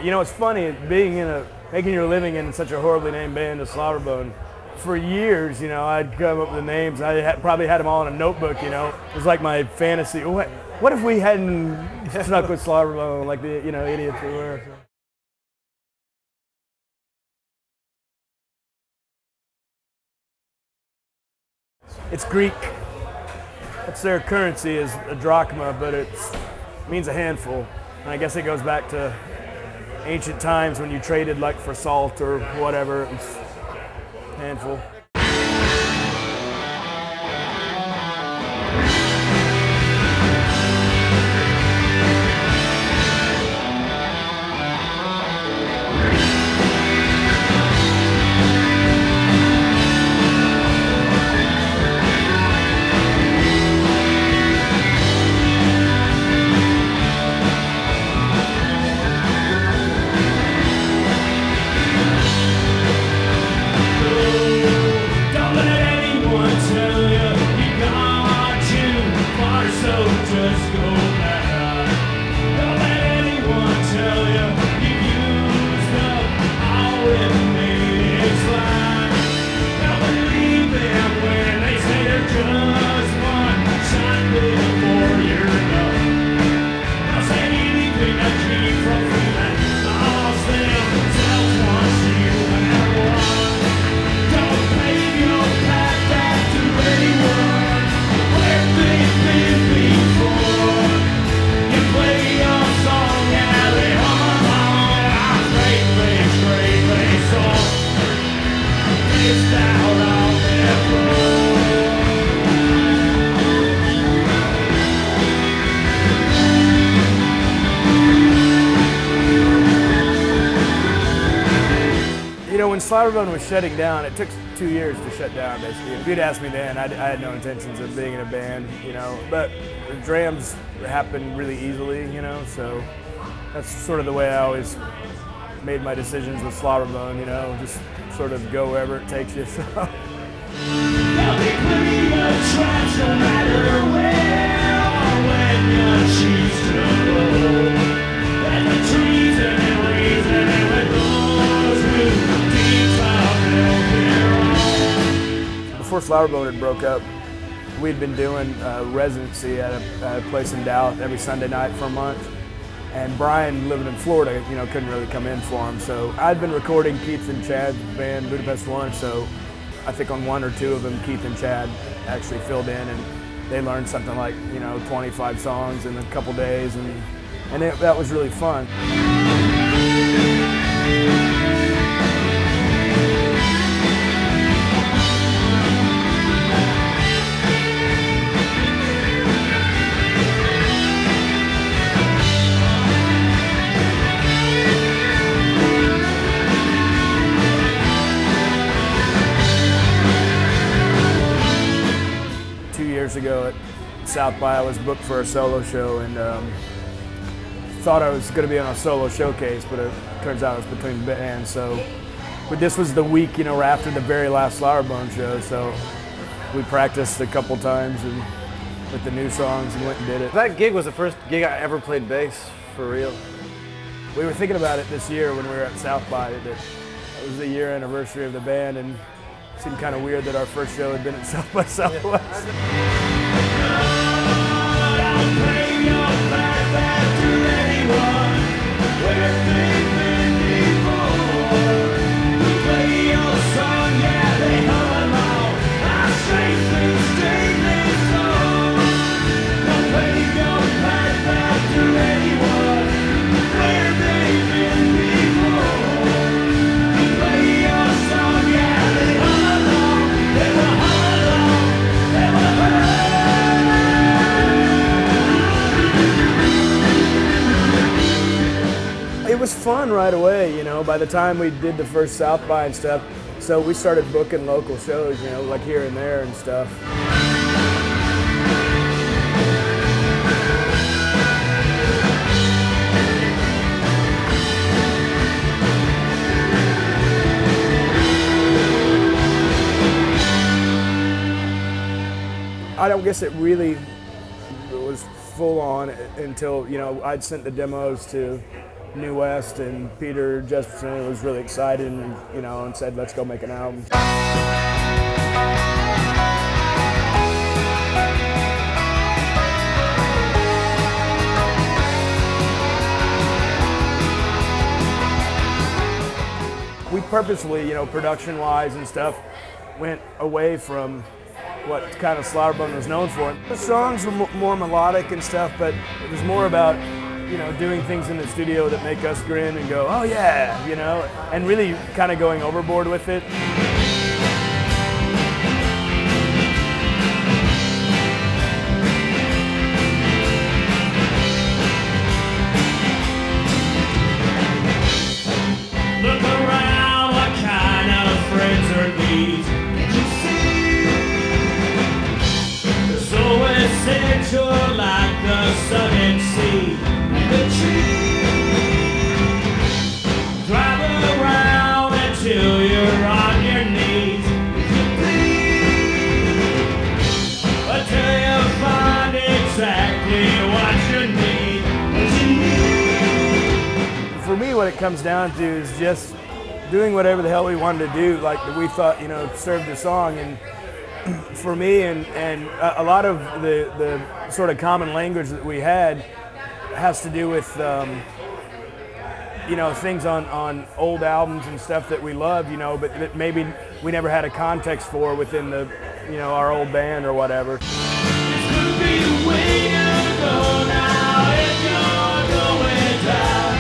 You know, it's funny making your living in such a horribly named band as Slobberbone. For years, I'd come up with the names. Probably had them all in a notebook. It was like my fantasy. What if we hadn't snuck with Slobberbone like the idiots we were? It's Greek. That's their currency is a drachma, but it means a handful. And I guess it goes back to ancient times when you traded like for salt or whatever. It was a handful. When Slobberbone was shutting down, it took 2 years to shut down, basically. If you'd asked me then, I had no intentions of being in a band, But the Drams happened really easily, so that's sort of the way I always made my decisions with Slobberbone, just sort of go wherever it takes you. So. Before Slobberbone had broke up, we'd been doing a residency at a place in Dallas every Sunday night for a month. And Brian, living in Florida, couldn't really come in for him. So I'd been recording Keith and Chad's band, Budapest One, so I think on 1 or 2 of them, Keith and Chad actually filled in, and they learned something like, 25 songs in a couple days, and that was really fun. 2 years ago at South by, I was booked for a solo show and thought I was going to be on a solo showcase, but it turns out it was between bands. But this was the week, after the very last Slobberbone show, so we practiced a couple times and with the new songs and went and did it. That gig was the first gig I ever played bass, for real. We were thinking about it this year when we were at South by, that it was the year anniversary of the band, and it seemed kind of weird that our first show had been at South by Southwest. It was fun right away, by the time we did the first South by and stuff, so we started booking local shows, like here and there and stuff. I don't guess it really was full on until, I'd sent the demos to New West and Peter Jesperson was really excited and, and said, let's go make an album. We purposely, production-wise and stuff, went away from what kind of Slobberbone was known for. The songs were more melodic and stuff, but it was more about, doing things in the studio that make us grin and go, oh yeah, and really kind of going overboard with it. Look around, what kind of friends are these? Can't you see? They're so essential, like the sun and sea and the tree. Drive around until you're on your knees. If you please, until you find exactly what you need. What you need. For me, what it comes down to is just doing whatever the hell we wanted to do, like that we thought, served the song. And for me, and a lot of the sort of common language that we had has to do with, things on old albums and stuff that we love, but that maybe we never had a context for within the, our old band or whatever. This could be the way to go now if you're going down.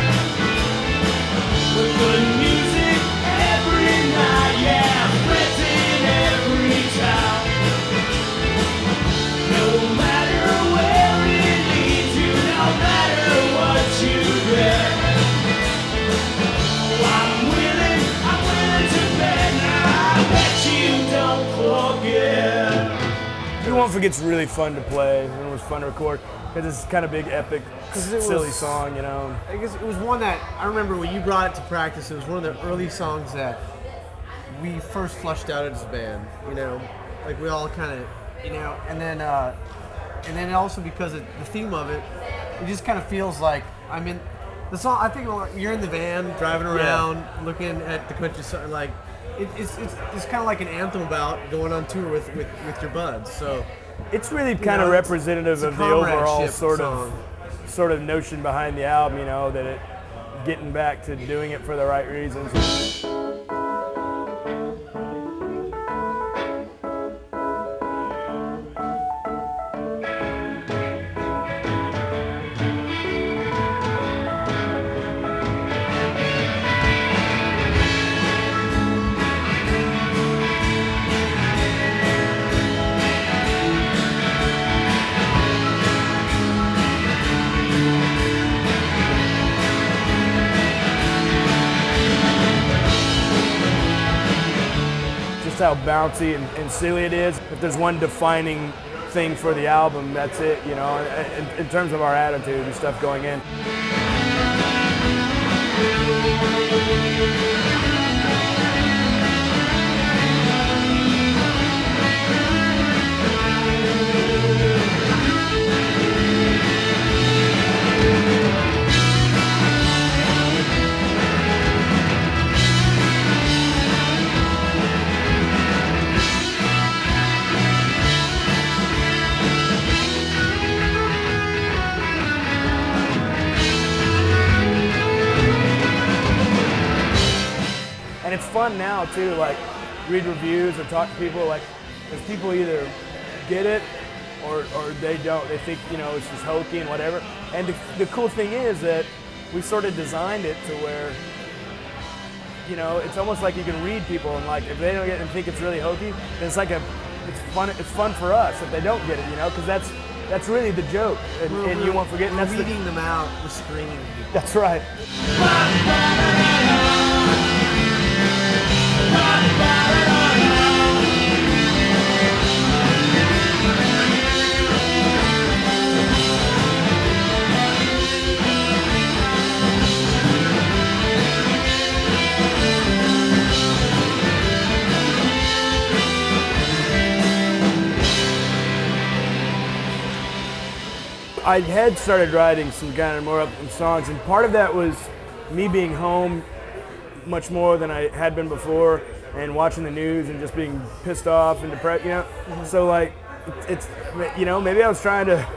With good music every night, yeah, friends in every town. No matter where it leads you, no matter what you get. Oh, I'm willing to bet now, I bet you don't forget. You Won't Forget's really fun to play, and it was fun to record, because it's kind of big, epic, silly song, I guess it was one that, I remember when you brought it to practice, it was one of the early songs that we first flushed out as a band, like we all kind of, and then also because of the theme of it, it just kind of feels like, the song, I think you're in the van, driving around, looking at the countryside, like, it's kind of like an anthem about going on tour with your buds, so. It's really kind of representative of the overall sort of notion behind the album, that it getting back to doing it for the right reasons. How bouncy and silly it is. If there's one defining thing for the album, that's it, in terms of our attitude and stuff going in. And it's fun now too, like read reviews or talk to people, like because people either get it or they don't. They think it's just hokey and whatever. And the cool thing is that we sort of designed it to where it's almost like you can read people, and like if they don't get it and think it's really hokey, then it's fun. It's fun for us if they don't get it, because that's really the joke. And you won't forget. And that's reading them out, the screen. That's right. I had started writing some kind of more up songs, and part of that was me being home much more than I had been before, and watching the news and just being pissed off and depressed, you know. So like, it's you know, maybe I was trying to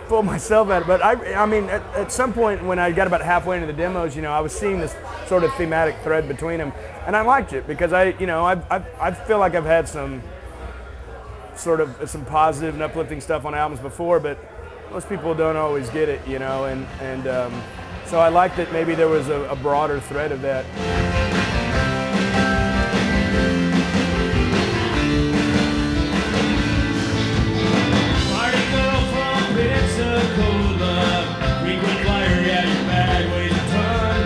pull myself out, but I mean, at some point when I got about halfway into the demos, you know, I was seeing this sort of thematic thread between them, and I liked it because I feel like I've had some sort of some positive and uplifting stuff on albums before, but most people don't always get it, you know, and so I liked that maybe there was a broader thread of that. Party girl from Pensacola, frequent flyer, yeah, your bag weighs a ton.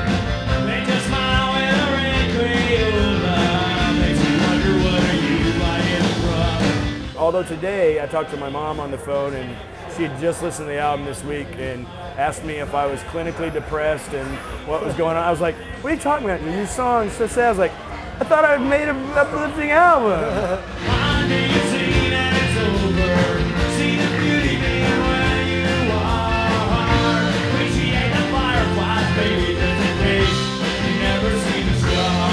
Make a smile with a red Crayola, makes me wonder what are you buying from. Although today I talked to my mom on the phone, and she had just listened to the album this week and asked me if I was clinically depressed and what was going on. I was like, what are you talking about? Your new song's so sad. I was like, I thought I made an uplifting album. One day you see that it's over, see the beauty being where you are. Appreciate the fireflies, baby, just in case you never see the star.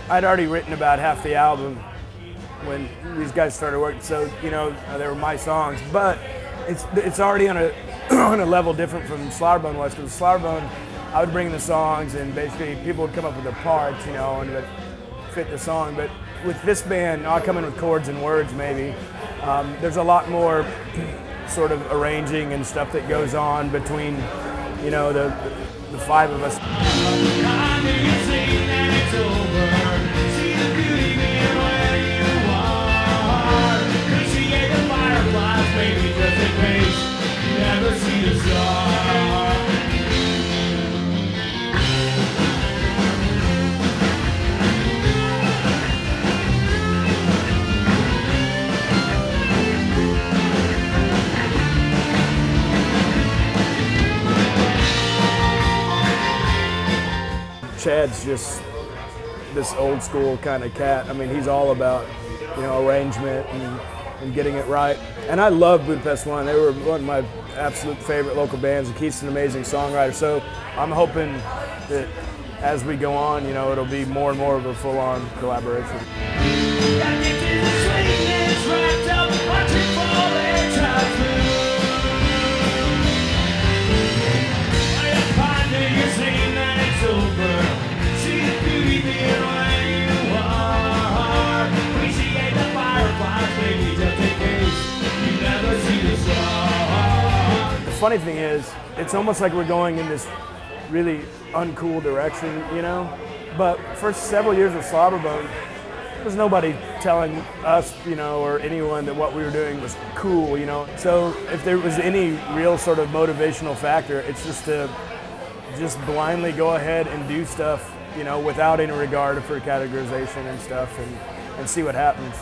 I'd already written about half the album when these guys started working, so you know they were my songs. But it's already on a on a level different from Slobberbone was, because Slobberbone, I would bring the songs and basically people would come up with the parts, you know, and that fit the song. But with this band, I'll come in with chords and words maybe. There's a lot more sort of arranging and stuff that goes on between, you know, the five of us. One day you see that it's over, see the beauty being where you are. Appreciate the fireflies, baby, just in case you never see the star. Chad's just this old school kind of cat. I mean, he's all about, you know, arrangement and getting it right. And I love Budapest One. They were one of my absolute favorite local bands, and Keith's an amazing songwriter. So I'm hoping that as we go on, you know, it'll be more and more of a full-on collaboration. The funny thing is, it's almost like we're going in this really uncool direction, you know? But for several years with Slobberbone, there's nobody telling us, you know, or anyone that what we were doing was cool, you know? So if there was any real sort of motivational factor, it's just to just blindly go ahead and do stuff, you know, without any regard for categorization and stuff, and see what happens.